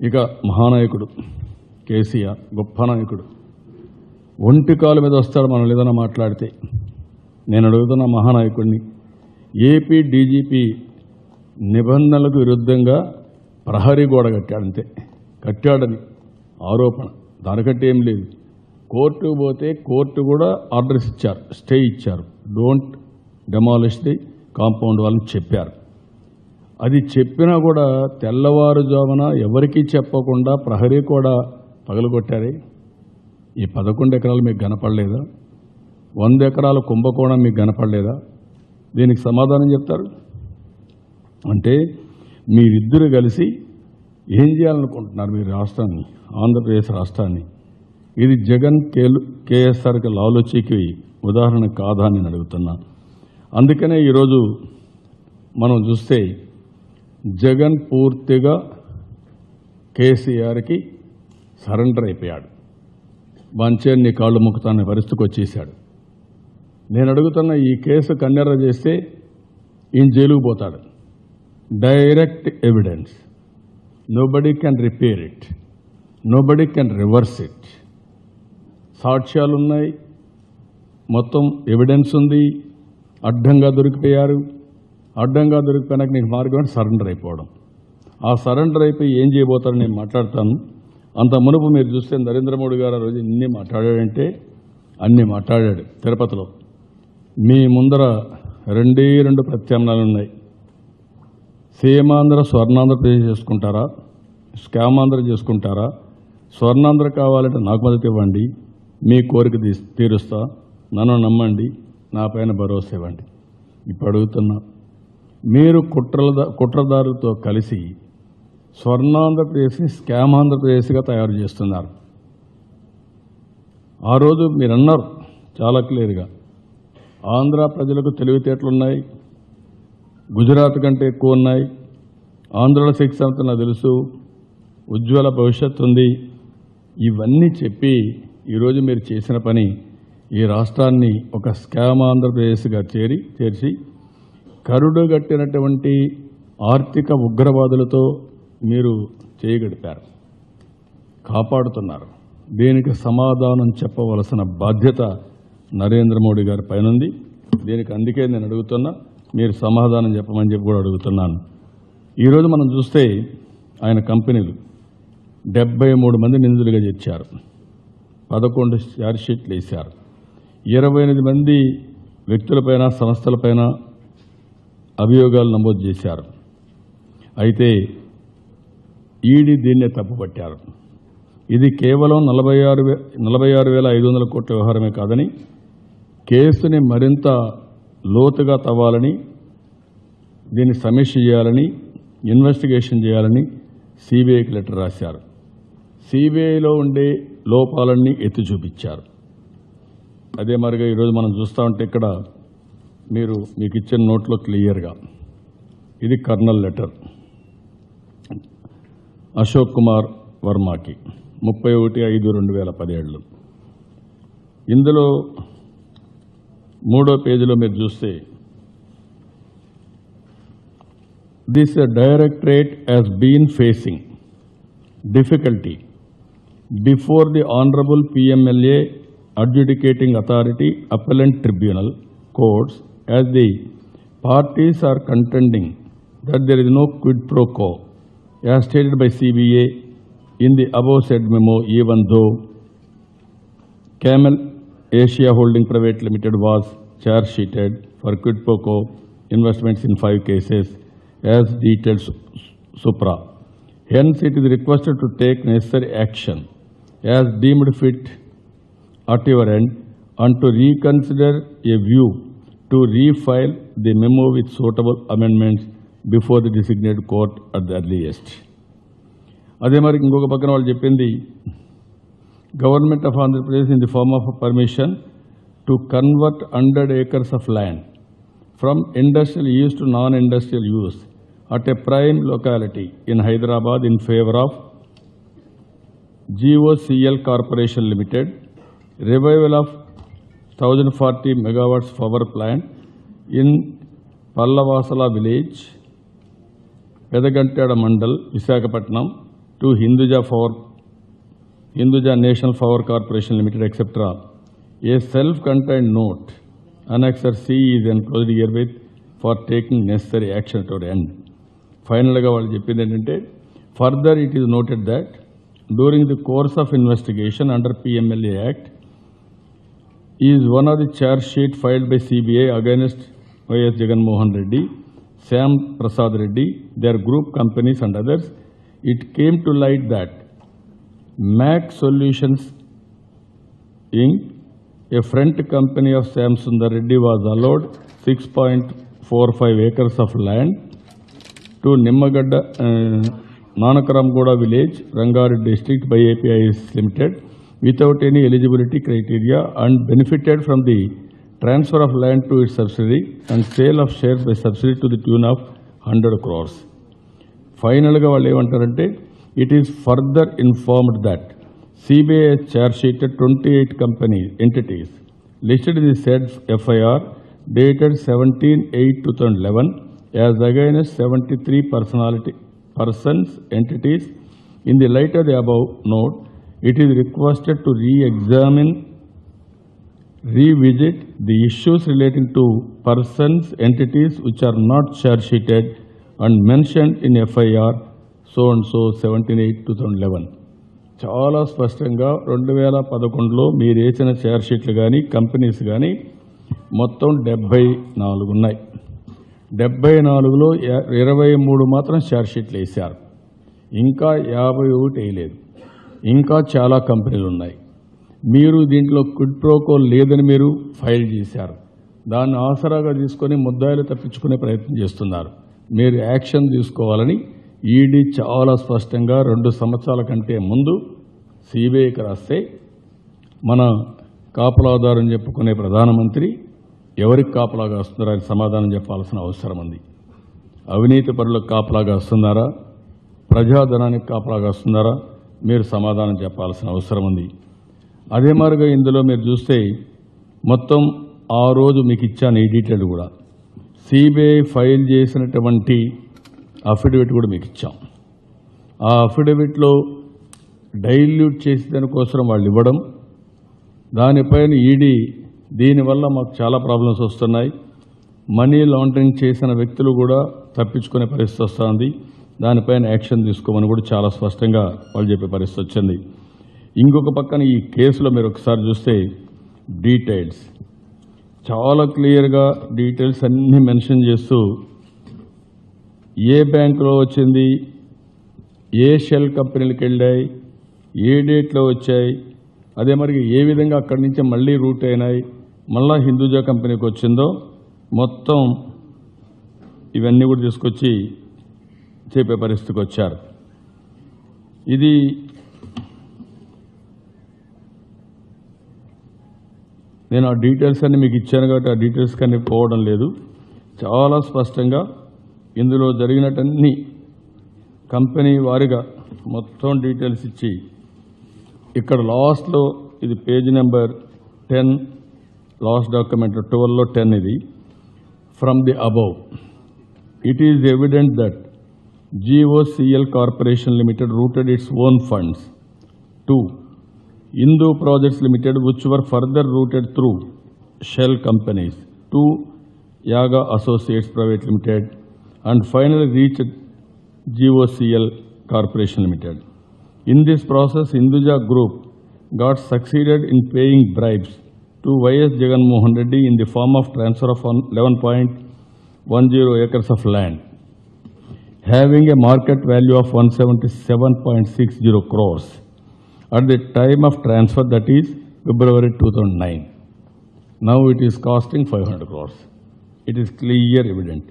ఇక మహానాయకుడు కేసీఆర్ గొప్ప నాయకుడు. ఒంటి కాలు మీద వస్తాడు మనం ఏదైనా మాట్లాడితే. నేను అడుగుతున్న మహానాయకుడిని, ఏపీ డీజీపీ నిబంధనలకు విరుద్ధంగా ప్రహరీ గోడ కట్టాడంతే. కట్టాడని ఆరోపణ, దానికంటే ఏం లేదు. కోర్టుకు పోతే కోర్టు కూడా ఆర్డర్స్ ఇచ్చారు, స్టే ఇచ్చారు. డోంట్ డెమాలిష్ ది కాంపౌండ్ వాళ్ళని చెప్పారు. అది చెప్పినా కూడా తెల్లవారుజామున ఎవరికీ చెప్పకుండా ప్రహరీ కూడా పగలగొట్టారే. ఈ 11 ఎకరాలు మీకు కనపడలేదా? 100 ఎకరాల కుంభకోణం మీకు కనపడలేదా? దీనికి సమాధానం చెప్తారు అంటే మీరిద్దరు కలిసి ఏం చేయాలనుకుంటున్నారు? మీరు రాష్ట్రాన్ని, ఆంధ్రప్రదేశ్ రాష్ట్రాన్ని, ఇది జగన్ కేఎస్ఆర్కి లాలోచీకి ఉదాహరణ కాదా అని నేను అడుగుతున్నా. అందుకనే ఈరోజు మనం చూస్తే జగన్ పూర్తిగా కేసీఆర్కి సరెండర్ అయిపోయాడు. వంచేన్ని కాళ్ళు ముక్కుతాన్ని పరిస్థితికి వచ్చేసాడు. నేను అడుగుతున్న, ఈ కేసు కన్నెర్ర చేస్తే ఈయన జైలుకు పోతాడు. Direct evidence, nobody can repair it, nobody can reverse it. సాక్ష్యాలు ఉన్నాయి, మొత్తం ఎవిడెన్స్ ఉంది. అడ్డంగా దొరికిపోయారు. అడ్డంగా దొరికిపోయినాక నీకు మార్గం సరెండర్ అయిపోవడం. ఆ సరెండర్ అయిపోయి ఏం చేయబోతారని నేను మాట్లాడతాను. అంత మునుపు మీరు చూస్తే నరేంద్ర మోడీ గారు ఆ రోజు ఎన్ని మాట్లాడాడంటే అన్ని మాట్లాడాడు. తిరుపతిలో మీ ముందర 2 ప్రత్యామ్నాయాలు ఉన్నాయి. సీమాంధ్ర స్వర్ణాంధ్రప్రదేశ్ చేసుకుంటారా, స్కామాంధ్ర చేసుకుంటారా? స్వర్ణాంధ్ర కావాలంటే నాకు మద్దతు ఇవ్వండి, మీ కోరిక తీరుస్తా, నన్ను నమ్మండి, నా పైన భరోసా ఇవ్వండి. ఇప్పుడు అడుగుతున్నా, మీరు కుట్రదారులతో కలిసి స్వర్ణాంధ్రప్రదేశ్ని స్కామ్ ఆంధ్రప్రదేశ్గా తయారు చేస్తున్నారు. ఆ రోజు మీరు అన్నారు చాలా క్లియర్గా, ఆంధ్ర ప్రజలకు తెలివితేటలున్నాయి, గుజరాత్ కంటే ఎక్కువ ఉన్నాయి, ఆంధ్రలో శిక్ష నాకు తెలుసు, ఉజ్వల భవిష్యత్తు ఉంది. ఇవన్నీ చెప్పి ఈరోజు మీరు చేసిన పని ఈ రాష్ట్రాన్ని ఒక స్కామ్ ఆంధ్రప్రదేశ్గా చేర్చి కరుడుగట్టినటువంటి ఆర్థిక ఉగ్రవాదులతో మీరు చేయగడిపారు, కాపాడుతున్నారు. దీనికి సమాధానం చెప్పవలసిన బాధ్యత నరేంద్ర మోడీ గారి పైన ఉంది. దీనికి అందుకే నేను అడుగుతున్నా, మీరు సమాధానం చెప్పమని చెప్పి కూడా అడుగుతున్నాను. ఈరోజు మనం చూస్తే ఆయన కంపెనీలు 73 మంది నిందితులుగా చేర్చారు, 11 ఛార్జ్షీట్లు వేశారు, 28 మంది వ్యక్తులపైన సంస్థలపైన అభియోగాలు నమోదు చేశారు. అయితే ఈడీ దీన్నే తప్పుపట్టారు. ఇది కేవలం 46,500 కోట్ల వ్యవహారమే కాదని, కేసుని మరింత లోతుగా తవ్వాలని, దీన్ని సమీక్ష చేయాలని, ఇన్వెస్టిగేషన్ చేయాలని సిబిఐకి లెటర్ రాశారు. సిబిఐలో ఉండే లోపాలన్నీ ఎత్తి చూపించారు. అదే మరిగా ఈరోజు మనం చూస్తూ ఉంటే ఇక్కడ మీకు ఇచ్చిన నోట్లో క్లియర్గా ఇది కర్నల్ లెటర్ అశోక్ కుమార్ వర్మకి 31/5/2017. ఇందులో 3వ పేజీలో మీరు చూస్తే this directorate has been facing difficulty before the Honorable PMLA Adjudicating Authority Appellant Tribunal courts as the parties are contending that there is no quid pro quo as stated by CBA in the above said memo, even though Camel Asia Holding Private Limited was charge sheeted for quid pro quo investments in 5 cases as detailed supra. Hence, it is requested to take necessary action as deemed fit at your end and to reconsider a view to refile the memo with suitable amendments before the designated court at the earliest. అదే మరి ఇంకొక పక్కన వాళ్ళు చెప్పింది, government of Andhra Pradesh in the form of permission to convert 100 acres of land from industrial use to non-industrial use at a prime locality in Hyderabad in favor of GOCL Corporation Limited, revival of 1040 megawatts power plant in Pallavasala village, Pedagantada Mandal, Visakhapatnam, to Hinduja National Power Corporation Limited, etc. A self-contained note, Annexure C, is enclosed herewith for taking necessary action to end. Finally, further it is noted that during the course of investigation under PMLA Act is one of the charge sheet filed by CBI against Y.S. Jagan Mohan Reddy, Sam Prasad Reddy, their group companies and others. It came to light that Mac Solutions Inc., a front company of Sam Sundar Reddy, was allowed 6.45 acres of land to Nimmagadda, Nanakaramgoda village, Rangareddy district by APIs Limited without any eligibility criteria and benefited from the transfer of land to its subsidiary and sale of shares by subsidiary to the tune of 100 crores. Finally, it is further informed that CBI has charge sheeted 28 entities listed in the said FIR dated 17/8/2011 as against 73 persons entities. In the light of the above note, it is requested to revisit the issues relating to persons, entities which are not charge sheeted and mentioned in FIR so and so 17/8/2011. చాలా స్పష్టంగా 2011లో మీరు వేసిన charge షీట్లు కానీ companies కానీ మొత్తం 74 ఉన్నాయి. 74లో 23 మాత్రం చార్జ్ షీట్లు వేశారు. ఇంకా 51 వేయలేదు. ఇంకా చాలా కంపెనీలు ఉన్నాయి. మీరు దీంట్లో క్విడ్ ప్రోకో లేదని మీరు ఫైల్ చేశారు. దాన్ని ఆసరాగా తీసుకొని ముద్దాయిలు తప్పించుకునే ప్రయత్నం చేస్తున్నారు. మీరు యాక్షన్ తీసుకోవాలని ఈడీ చాలా స్పష్టంగా 2 సంవత్సరాల కంటే ముందు సిబిఐకి రాస్తే మన కాపలాదారని చెప్పుకునే ప్రధానమంత్రి ఎవరికి కాపలాగా వస్తున్నారో ఆయన సమాధానం చెప్పాల్సిన అవసరం ఉంది. అవినీతి పరులకు కాపలాగా వస్తున్నారా, ప్రజాధనానికి కాపలాగా వస్తున్నారా, మీరు సమాధానం చెప్పాల్సిన అవసరం ఉంది. అదే మాదిరిగా ఇందులో మీరు చూస్తే మొత్తం ఆ రోజు మీకు ఇచ్చాను ఈ డీటెయిల్ కూడా. సిబిఐ ఫైల్ చేసినటువంటి అఫిడవిట్ కూడా మీకు ఇచ్చాం. ఆ అఫిడవిట్లో డైల్యూట్ చేసి దానికోసం వాళ్ళు ఇవ్వడం, దానిపైన ఈడీ దీనివల్ల మాకు చాలా ప్రాబ్లమ్స్ వస్తున్నాయి, మనీ లాండరింగ్ చేసిన వ్యక్తులు కూడా తప్పించుకునే పరిస్థితి వస్తుంది, దానిపైన యాక్షన్ తీసుకోమని కూడా చాలా స్పష్టంగా వాళ్ళు చెప్పే పరిస్థితి వచ్చింది. ఇంకొక పక్కన ఈ కేసులో మీరు ఒకసారి చూస్తే డీటెయిల్స్ చాలా క్లియర్గా డీటెయిల్స్ అన్నీ మెన్షన్ చేస్తూ ఏ బ్యాంకులో వచ్చింది, ఏ షెల్ కంపెనీలకు వెళ్ళాయి, ఏ డేట్లో వచ్చాయి, అదే మరి ఏ విధంగా అక్కడి నుంచి మళ్ళీ రూట్ అయినాయి, మళ్ళా హిందూజా కంపెనీకి వచ్చిందో మొత్తం ఇవన్నీ కూడా తీసుకొచ్చి చెప్పే పరిస్థితికి వచ్చారు. ఇది నేను ఆ డీటెయిల్స్ అన్ని మీకు ఇచ్చాను కాబట్టి ఆ డీటెయిల్స్ కానీ పోవడం లేదు. చాలా స్పష్టంగా ఇందులో జరిగినటన్ని కంపెనీ వారిగా మొత్తం డీటెయిల్స్ ఇచ్చి ఇక్కడ లాస్ట్లో ఇది పేజ్ నెంబర్ 10 లాస్ట్ డాక్యుమెంట్ 12లో 10 ఇది. From the above it is evident that GOCL Corporation Limited routed its own funds to Hindu Projects Limited, which were further routed through shell companies to Yaga Associates Private Limited and finally reached GOCL Corporation Limited. In this process, Hinduja Group got succeeded in paying bribes to Y.S. Jagan Mohan Reddy in the form of transfer of 11.10 acres of land, having a market value of 177.60 crores at the time of transfer, that is February 2009. Now it is costing 500 crores. It is clear evident.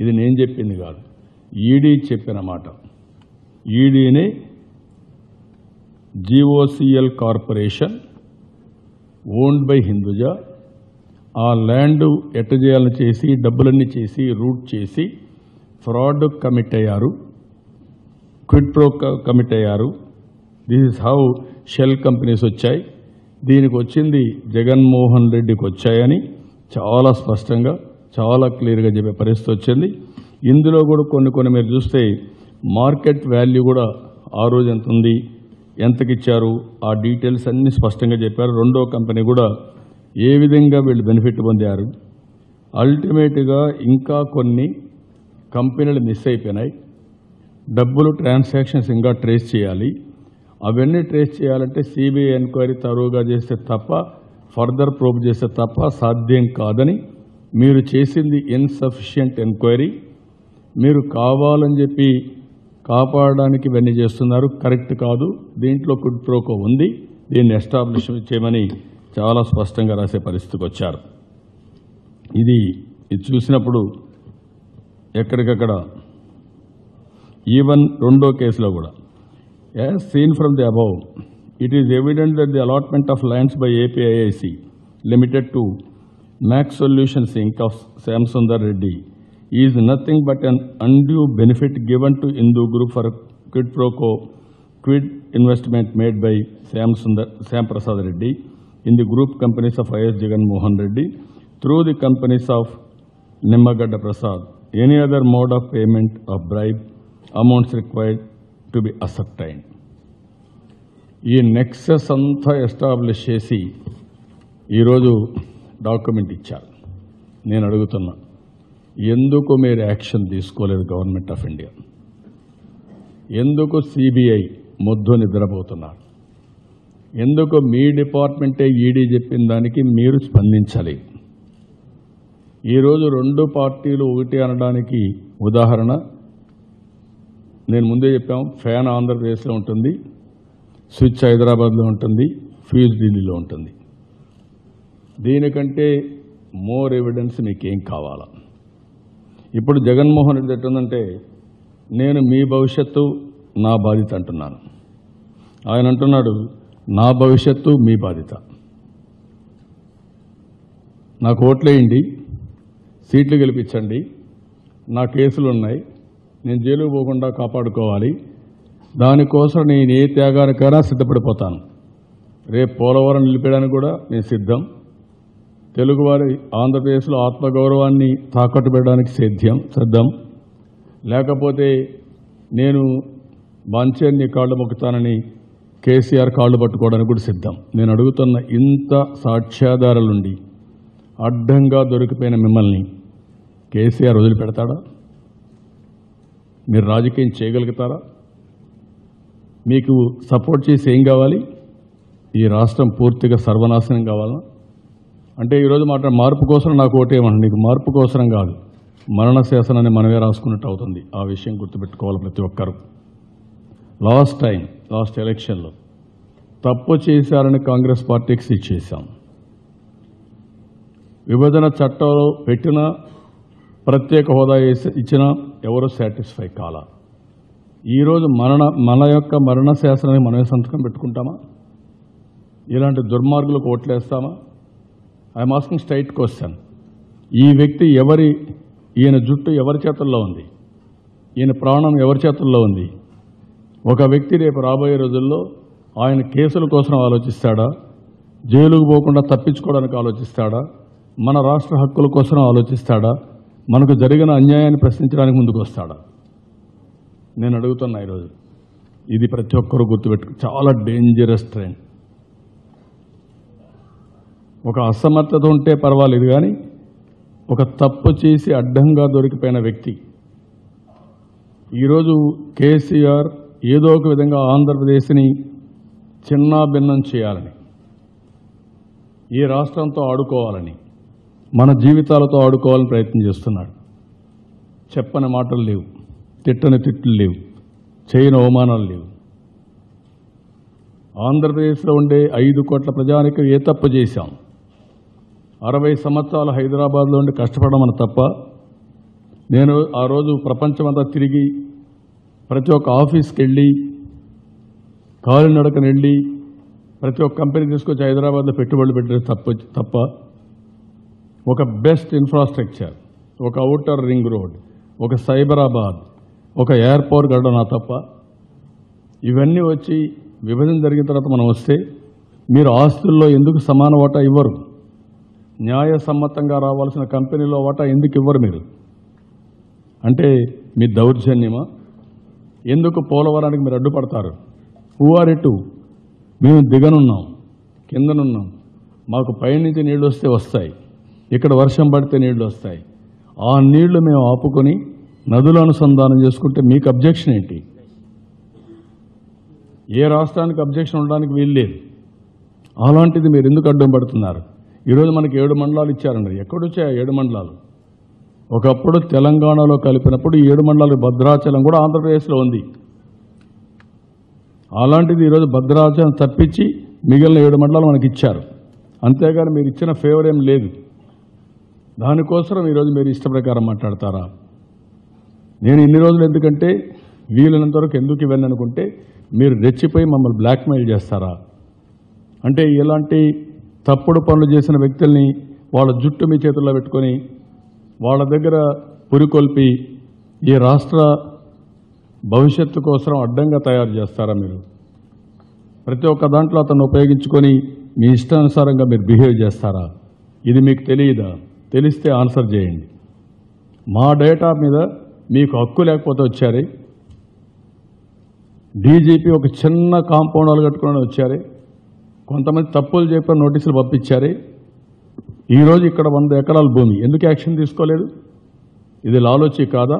ఇది నేను చెప్పింది కాదు, ED చెప్పిన మాట. ఈడీనే GOCL corporation owned by Hinduja ఆ land ఎట్ట చేయాలని చేసి డబ్బులన్నీ చేసి రూట్ చేసి ఫ్రాడ్ కమిట్ అయ్యారు, క్విడ్ ప్రో కమిట్ అయ్యారు. This is how shell companies వచ్చాయి. దీనికి వచ్చింది జగన్మోహన్ రెడ్డికి వచ్చాయని చాలా స్పష్టంగా చాలా క్లియర్గా చెప్పే పరిస్థితి వచ్చింది. ఇందులో కూడా కొన్ని మీరు చూస్తే మార్కెట్ వాల్యూ కూడా ఆ రోజు ఎంత ఉంది, ఎంతకిచ్చారు, ఆ డీటెయిల్స్ అన్నీ స్పష్టంగా చెప్పారు. రెండో కంపెనీ కూడా ఏ విధంగా వీళ్ళు బెనిఫిట్ పొందారు. అల్టిమేట్గా ఇంకా కొన్ని కంపెనీలు మిస్ అయిపోయినాయి. డబ్బులు ట్రాన్సాక్షన్స్ ఇంకా ట్రేస్ చేయాలి. అవన్నీ ట్రేస్ చేయాలంటే సిబిఐ ఎంక్వైరీ తరువుగా చేస్తే తప్ప, ఫర్దర్ ప్రోబ్ చేస్తే తప్ప సాధ్యం కాదని, మీరు చేసింది ఇన్సఫిషియంట్ ఎంక్వైరీ, మీరు కావాలని చెప్పి కాపాడడానికి ఇవన్నీ చేస్తున్నారు, కరెక్ట్ కాదు, దీంట్లో క్విడ్ ప్రోకో ఉంది, దీన్ని ఎస్టాబ్లిష్ చేయమని చాలా స్పష్టంగా రాసే పరిస్థితికి వచ్చారు. ఇది చూసినప్పుడు ఎక్కడికక్కడ ఈవెన్ రెండో కేసులో కూడా as seen from the above, it is evident that the allotment of lands by APIIC limited to Max Solutions Inc of Shyam Sundar Reddy is nothing but an undue benefit given to Hindu Group for quid pro quo quid investment made by Syam Prasad Reddy in the group companies of I.S. Jagan Mohan Reddy through the companies of Nimmagadda Prasad. Any other mode of payment of bribe amounts required to be ascertained. ఈ nexus అంతా establish చేసి ఈరోజు document ఇచ్చారు. నేను అడుగుతున్నా, ఎందుకు మీరు action తీసుకోలేదు గవర్నమెంట్ ఆఫ్ ఇండియా? ఎందుకు సిబిఐ మొద్దు నిద్రపోతున్నారు? ఎందుకు మీ డిపార్ట్మెంటే ఈడీ చెప్పిన దానికి మీరు స్పందించాలి? ఈరోజు రెండు పార్టీలు ఒకటి అనడానికి ఉదాహరణ నేను ముందే చెప్పాము. ఫ్యాన్ ఆంధ్రప్రదేశ్లో ఉంటుంది, స్విచ్ హైదరాబాద్లో ఉంటుంది, ఫ్యూజ్ ఢిల్లీలో ఉంటుంది. దీనికంటే మోర్ ఎవిడెన్స్ మీకేం కావాలా? ఇప్పుడు జగన్మోహన్ రెడ్డి ఎట్టుందంటే, నేను మీ భవిష్యత్తు నా బాధ్యత అంటున్నాను. ఆయన అంటున్నాడు, నా భవిష్యత్తు మీ బాధ్యత. నాకు ఓట్లేయండి, సీట్లు గెలిపించండి, నా కేసులు ఉన్నాయి, నేను జైలుకు పోకుండా కాపాడుకోవాలి, దానికోసం నేను ఏ త్యాగానికైనా సిద్ధపడిపోతాను. రేపు పోలవరం నిలిపేయడానికి కూడా నేను సిద్ధం. తెలుగువారి ఆంధ్రప్రదేశ్లో ఆత్మగౌరవాన్ని తాకట్టు పెట్టడానికి సిద్ధం. లేకపోతే నేను బాంచేని కాళ్ళు మొక్కుతానని కేసీఆర్ కాళ్ళు పట్టుకోవడానికి కూడా సిద్ధం. నేను అడుగుతున్న, ఇంత సాక్ష్యాధారాలుండి అడ్డంగా దొరికిపోయిన మిమ్మల్ని కేసీఆర్ వదిలిపెడతాడా? మీరు రాజకీయం చేయగలుగుతారా? మీకు సపోర్ట్ చేసి ఏం కావాలి? ఈ రాష్ట్రం పూర్తిగా సర్వనాశనం కావాలా? అంటే ఈరోజు మార్పు కోసం నాకు ఓటేయమని, నీకు మార్పు కోసం కాదు, మరణ శాసనాన్ని మనమే రాసుకున్నట్టు అవుతుంది. ఆ విషయం గుర్తుపెట్టుకోవాలి ప్రతి ఒక్కరు. లాస్ట్ ఎలక్షన్లో తప్పు చేశారని కాంగ్రెస్ పార్టీకి సీట్ చేశాం. విభజన చట్టంలో పెట్టిన ప్రత్యేక హోదా ఇచ్చినా ఎవరూ సాటిస్ఫై కాలా. ఈరోజు మన యొక్క మరణ శాసనాన్ని మనమే సంతకం పెట్టుకుంటామా? ఇలాంటి దుర్మార్గులకు ఓట్లేస్తామా? I'm asking straight question. ఈ వ్యక్తి ఈయన జుట్టు ఎవరి చేతుల్లో ఉంది? ఈయన ప్రాణం ఎవరి చేతుల్లో ఉంది? ఒక వ్యక్తి రేపు రాబోయే రోజుల్లో ఆయన కేసుల కోసం ఆలోచిస్తాడా? జైలుకు పోకుండా తప్పించుకోవడానికి ఆలోచిస్తాడా? మన రాష్ట్ర హక్కుల కోసం ఆలోచిస్తాడా? మనకు జరిగిన అన్యాయాన్ని ప్రశ్నించడానికి ముందుకు వస్తాడా? నేను అడుగుతున్నా ఈరోజు. ఇది ప్రతి ఒక్కరూ గుర్తుపెట్టుకు, చాలా డేంజరస్ ట్రెండ్. ఒక అసమర్థత ఉంటే పర్వాలేదు, కానీ ఒక తప్పు చేసి అడ్డంగా దొరికిపోయిన వ్యక్తి ఈరోజు కేసీఆర్ ఏదో ఒక విధంగా ఆంధ్రప్రదేశ్ని చిన్నాభిన్నం చేయాలని, ఈ రాష్ట్రంతో ఆడుకోవాలని, మన జీవితాలతో ఆడుకోవాలని ప్రయత్నం చేస్తున్నాడు. చెప్పని మాటలు లేవు, తిట్టని తిట్లు లేవు, చేయని అవమానాలు లేవు. ఆంధ్రప్రదేశ్లో ఉండే 5 కోట్ల ప్రజానికి ఏ తప్పు చేశాం? 60 సంవత్సరాలు హైదరాబాద్లో ఉండి కష్టపడమని తప్ప, నేను ఆ రోజు ప్రపంచమంతా తిరిగి ప్రతి ఒక్క ఆఫీస్కి వెళ్ళి కాలినడకన వెళ్ళి ప్రతి ఒక్క కంపెనీ తీసుకొచ్చి హైదరాబాద్లో పెట్టుబడులు పెట్టే తప్ప, ఒక బెస్ట్ ఇన్ఫ్రాస్ట్రక్చర్, ఒక ఔటర్ రింగ్ రోడ్, ఒక సైబరాబాద్, ఒక ఎయిర్పోర్ట్ కట్టడం నా తప్ప. ఇవన్నీ వచ్చి విభజన జరిగిన తర్వాత మనం వస్తే మీరు ఆస్తుల్లో ఎందుకు సమాన వాటా ఇవ్వరు? న్యాయసమ్మతంగా రావాల్సిన కంపెనీలో వాటా ఎందుకు ఇవ్వరు మీరు? అంటే మీ దౌర్జన్యమా? ఎందుకు పోలవరానికి మీరు అడ్డుపడతారు? Who are it? మేము దిగనున్నాం, కిందనున్నాం, మాకు పైనుంచి నీళ్లు వస్తే వస్తాయి, ఇక్కడ వర్షం పడితే నీళ్లు వస్తాయి. ఆ నీళ్లు మేము ఆపుకొని నదులు అనుసంధానం చేసుకుంటే మీకు అబ్జెక్షన్ ఏంటి? ఏ రాష్ట్రానికి అబ్జెక్షన్ ఉండడానికి వీలు లేదు. అలాంటిది మీరు ఎందుకు అడ్డం పడుతున్నారు? ఈరోజు మనకి 7 మండలాలు ఇచ్చారండి. ఎక్కడొచ్చాయి 7 మండలాలు? ఒకప్పుడు తెలంగాణలో కలిపినప్పుడు ఈ 7 మండలాలు భద్రాచలం కూడా ఆంధ్రప్రదేశ్లో ఉంది. అలాంటిది ఈరోజు భద్రాచలం తప్పించి మిగిలిన 7 మండలాలు మనకి ఇచ్చారు. అంతేగాని మీరు ఇచ్చిన ఫేవర్ ఏం లేదు. దానికోసం ఈరోజు మీరు ఇష్ట ప్రకారం మాట్లాడతారా? నేను ఇన్ని రోజులు ఎందుకంటే వీలైనంత వరకు ఎందుకు ఇవన్నీ అనుకుంటే మీరు రెచ్చిపోయి మమ్మల్ని బ్లాక్మెయిల్ చేస్తారా అంటే ఇలాంటి తప్పుడు పనులు చేసిన వ్యక్తుల్ని వాళ్ళ జుట్టు మీ చేతుల్లో పెట్టుకొని వాళ్ళ దగ్గర పురికొల్పి ఈ రాష్ట్ర భవిష్యత్తు కోసం అడ్డంగా తయారు చేస్తారా? మీరు ప్రతి ఒక్క దాంట్లో అతను ఉపయోగించుకొని మీ ఇష్టానుసారంగా మీరు బిహేవ్ చేస్తారా? ఇది మీకు తెలియదా? తెలిస్తే ఆన్సర్ చేయండి. మా డేటా మీద మీకు హక్కు లేకపోతే వచ్చారే, డీజీపీ ఒక చిన్న కాంపౌండ్ వాళ్ళు కట్టుకుని వచ్చారే, కొంతమంది తప్పులు చెప్పి నోటీసులు పంపించారే. ఈరోజు ఇక్కడ 100 ఎకరాల భూమి ఎందుకు యాక్షన్ తీసుకోలేదు? ఇది లాలోచి కాదా?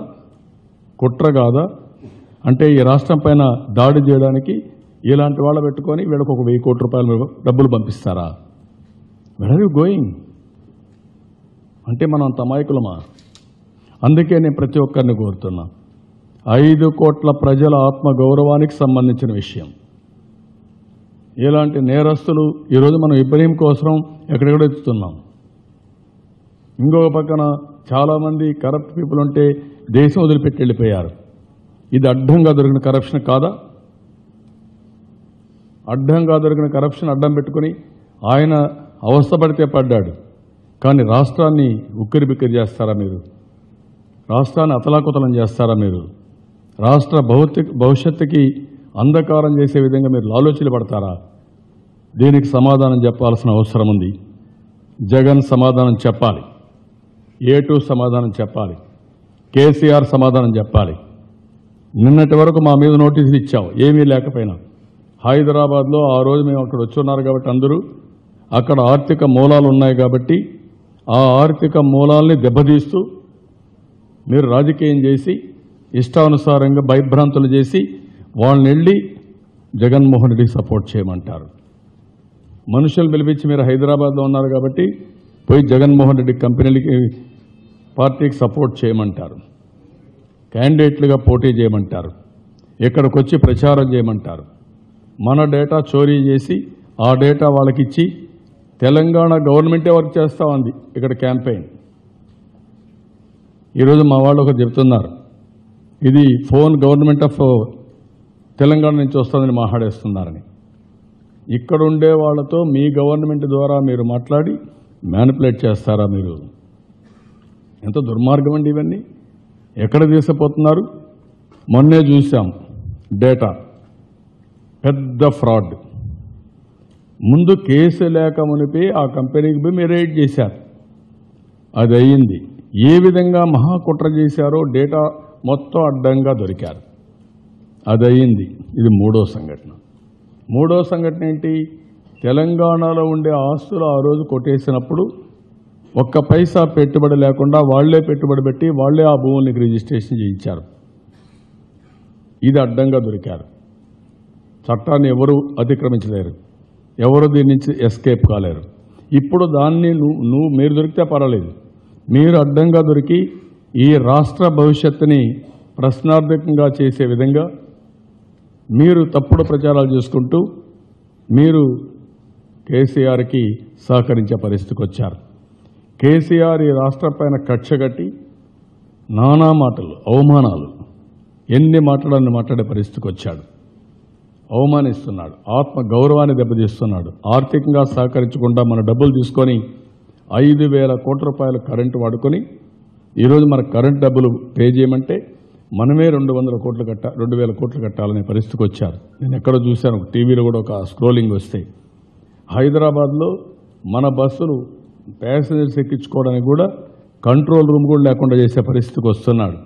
కుట్ర కాదా? అంటే ఈ రాష్ట్రం పైన దాడి చేయడానికి ఇలాంటి వాళ్ళు పెట్టుకొని వీళ్ళకి ఒక 1000 కోట్ల రూపాయలు డబ్బులు పంపిస్తారా? Where are you going? అంటే మనం అంత అమాయకులమా? అందుకే నేను ప్రతి ఒక్కరిని కోరుతున్నా, 5 కోట్ల ప్రజల ఆత్మ గౌరవానికి సంబంధించిన విషయం. ఇలాంటి నేరస్తులు ఈరోజు మనం ఇబ్రహీం కోసం ఎక్కడెక్కడ ఎత్తుతున్నాం. ఇంకొక పక్కన చాలామంది కరప్ట్ పీపుల్ ఉంటే దేశం వదిలిపెట్టి వెళ్ళిపోయారు. ఇది అడ్డంగా దొరికిన కరప్షన్ కాదా? అడ్డంగా దొరికిన కరప్షన్ అడ్డం పెట్టుకుని ఆయన అవస్థపడితే పడ్డాడు. కానీ రాష్ట్రాన్ని ఉక్కిరి బిక్కిరి చేస్తారా మీరు? రాష్ట్రాన్ని అతలాకుతలం చేస్తారా మీరు? రాష్ట్ర భవిష్యత్తుకి అంధకారం చేసే విధంగా మీరు ఆలోచనలు పడతారా? దీనికి సమాధానం చెప్పాల్సిన అవసరం ఉంది. జగన్ సమాధానం చెప్పాలి, A2 సమాధానం చెప్పాలి, కేసీఆర్ సమాధానం చెప్పాలి. నిన్నటి వరకు మా మీద నోటీసులు ఇచ్చాం, ఏమీ లేకపోయినా. హైదరాబాద్లో ఆ రోజు మేము అక్కడ వచ్చున్నారు కాబట్టి అందరూ అక్కడ ఆర్థిక మూలాలు ఉన్నాయి కాబట్టి ఆ ఆర్థిక మూలాల్ని దెబ్బతీస్తూ మీరు రాజకీయం చేసి ఇష్టానుసారంగా భయభ్రాంతులు చేసి వాళ్ళని వెళ్ళి జగన్మోహన్ రెడ్డికి సపోర్ట్ చేయమంటారు. మనుషులు పిలిపించి మీరు హైదరాబాద్లో ఉన్నారు కాబట్టి పోయి జగన్మోహన్ రెడ్డి కంపెనీలకి పార్టీకి సపోర్ట్ చేయమంటారు, క్యాండిడేట్లుగా పోటీ చేయమంటారు, ఇక్కడికి వచ్చి ప్రచారం చేయమంటారు. మన డేటా చోరీ చేసి ఆ డేటా వాళ్ళకిచ్చి తెలంగాణ గవర్నమెంటే వర్క్ చేస్తూ ఉంది ఇక్కడ క్యాంపెయిన్. ఈరోజు మా వాళ్ళు ఒకరు చెప్తున్నారు, ఇది ఫోన్ గవర్నమెంట్ ఆఫ్ తెలంగాణ నుంచి వస్తుందని మాట్లాడేస్తున్నారని. ఇక్కడ ఉండే వాళ్ళతో మీ గవర్నమెంట్ ద్వారా మీరు మాట్లాడి మ్యానిపులేట్ చేస్తారా మీరు? ఎంత దుర్మార్గం అండి ఇవన్నీ! ఎక్కడ తీసుకుపోతున్నారు? మొన్నే చూసాం డేటా, పెద్ద ఫ్రాడ్. ముందు కేసు లేక మునిపి ఆ కంపెనీకి పోయి మీరు రైడ్ చేశారు, అది అయ్యింది. ఏ విధంగా మహాకుట్ర చేశారో డేటా మొత్తం అడ్డంగా దొరికారు, అది అయ్యింది. ఇది 3వ సంఘటన. 3వ సంఘటన ఏంటి? తెలంగాణలో ఉండే ఆస్తులు ఆ రోజు కొట్టేసినప్పుడు ఒక్క పైసా పెట్టుబడి లేకుండా వాళ్లే పెట్టుబడి పెట్టి వాళ్లే ఆ భూములకి రిజిస్ట్రేషన్ చేయించారు. ఇది అడ్డంగా దొరికారు. చట్టాన్ని ఎవరు అతిక్రమించలేరు, ఎవరు దీని నుంచి ఎస్కేప్ కాలేరు. ఇప్పుడు దాన్ని మీరు దొరికితే పర్వాలేదు, మీరు అడ్డంగా దొరికి ఈ రాష్ట్ర భవిష్యత్తుని ప్రశ్నార్థకంగా చేసే విధంగా మీరు తప్పుడు ప్రచారాలు చేసుకుంటూ మీరు కేసీఆర్కి సహకరించే పరిస్థితికి వచ్చారు. కేసీఆర్ ఈ రాష్ట్రం పైన కక్షగట్టి నానా మాటలు, అవమానాలు, ఎన్ని మాటలన్నీ మాట్లాడే పరిస్థితికి వచ్చాడు. అవమానిస్తున్నాడు, ఆత్మ గౌరవాన్ని దెబ్బతీస్తున్నాడు. ఆర్థికంగా సహకరించకుండా మన డబ్బులు తీసుకొని 5,000 కోట్ల రూపాయలు కరెంటు వాడుకొని ఈరోజు మన కరెంట్ డబ్బులు పే చేయమంటే మనమే 200 కోట్లు 2,000 కోట్లు కట్టాలనే పరిస్థితికి వచ్చారు. నేను ఎక్కడో చూశాను, టీవీలో కూడా ఒక స్క్రోలింగ్ వస్తే హైదరాబాద్లో మన బస్సులు ప్యాసింజర్స్ ఎక్కించుకోవడానికి కూడా కంట్రోల్ రూమ్ కూడా లేకుండా చేసే పరిస్థితికి వస్తున్నాడు.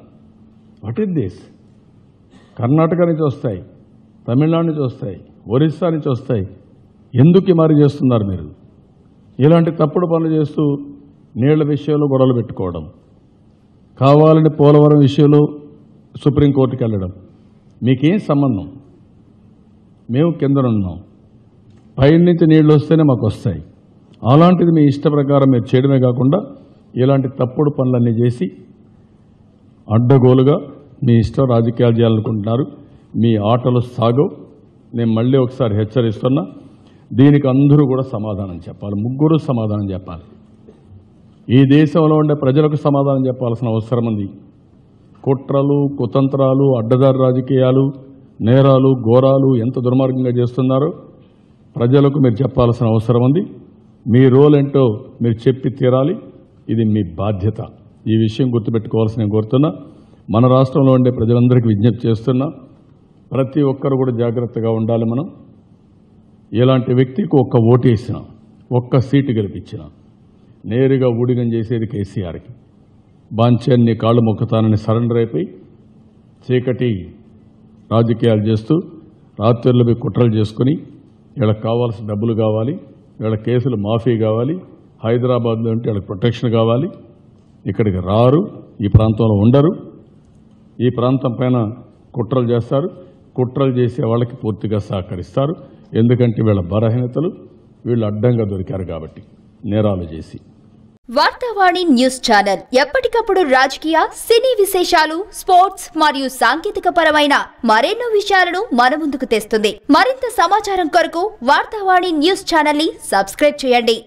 What is this? కర్ణాటక నుంచి వస్తాయి, తమిళనాడు నుంచి వస్తాయి, ఒరిస్సా నుంచి వస్తాయి. ఎందుకు మరి చేస్తున్నారు మీరు? ఇలాంటి తప్పుడు పనులు చేస్తూ నీళ్ల విషయంలో గొడవలు పెట్టుకోవడం, కావాలని పోలవరం విషయంలో సుప్రీంకోర్టుకి వెళ్ళడం. మీకేం సంబంధం? మేము కిందనున్నాం, పైన నుంచి నీళ్లు వస్తేనే మాకు వస్తాయి. అలాంటిది మీ ఇష్ట ప్రకారం మీరు చేయడమే కాకుండా ఇలాంటి తప్పుడు పనులన్నీ చేసి అడ్డగోలుగా మీ ఇష్టం రాజకీయాలు చేయాలనుకుంటున్నారు. మీ ఆటలు సాగవు. నేను మళ్ళీ ఒకసారి హెచ్చరిస్తున్నా, దీనికి అందరూ కూడా సమాధానం చెప్పాలి. ముగ్గురు సమాధానం చెప్పాలి. ఈ దేశంలో ఉండే ప్రజలకు సమాధానం చెప్పాల్సిన అవసరం ఉంది. కుట్రలు, కుతంత్రాలు, అడ్డదారి రాజకీయాలు, నేరాలు, ఘోరాలు ఎంత దుర్మార్గంగా చేస్తున్నారో ప్రజలకు మీరు చెప్పాల్సిన అవసరం ఉంది. మీ రోల్ ఏంటో మీరు చెప్పి తీరాలి. ఇది మీ బాధ్యత. ఈ విషయం గుర్తుపెట్టుకోవాల్సిన నేను కోరుతున్నా. మన రాష్ట్రంలో ఉండే ప్రజలందరికీ విజ్ఞప్తి చేస్తున్నా, ప్రతి ఒక్కరు కూడా జాగ్రత్తగా ఉండాలి. మనం ఇలాంటి వ్యక్తికి ఒక్క ఓటు వేసినా, ఒక్క సీటు గెలిపించినా నేరుగా ఊడిగం చేసేది కేసీఆర్కి. బాంఛన్ని కాళ్ళు మొక్కుతానని సరెండర్ అయిపోయి చీకటి రాజకీయాలు చేస్తూ రాత్రుల్లో పోయి కుట్రలు చేసుకుని వీళ్ళకి కావాల్సిన డబ్బులు కావాలి, వీళ్ళ కేసులు మాఫీ కావాలి, హైదరాబాద్లో ఉంటే వీళ్ళకి ప్రొటెక్షన్ కావాలి. ఇక్కడికి రారు, ఈ ప్రాంతంలో ఉండరు, ఈ ప్రాంతం పైన కుట్రలు చేస్తారు. కుట్రలు చేసే వాళ్ళకి పూర్తిగా సహకరిస్తారు. ఎందుకంటే వీళ్ళ బలహీనతలు వీళ్ళు అడ్డంగా దొరికారు కాబట్టి నేరాలు చేసి. వార్తావాణి న్యూస్ ఛానల్ ఎప్పటికప్పుడు రాజకీయ, సినీ విశేషాలు, స్పోర్ట్స్ మరియు సాంకేతిక పరమైన మరెన్నో విషయాలను మన ముందుకు తెస్తుంది. మరింత సమాచారం కొరకు వార్తావాణి న్యూస్ ఛానల్ ని సబ్స్క్రైబ్ చేయండి.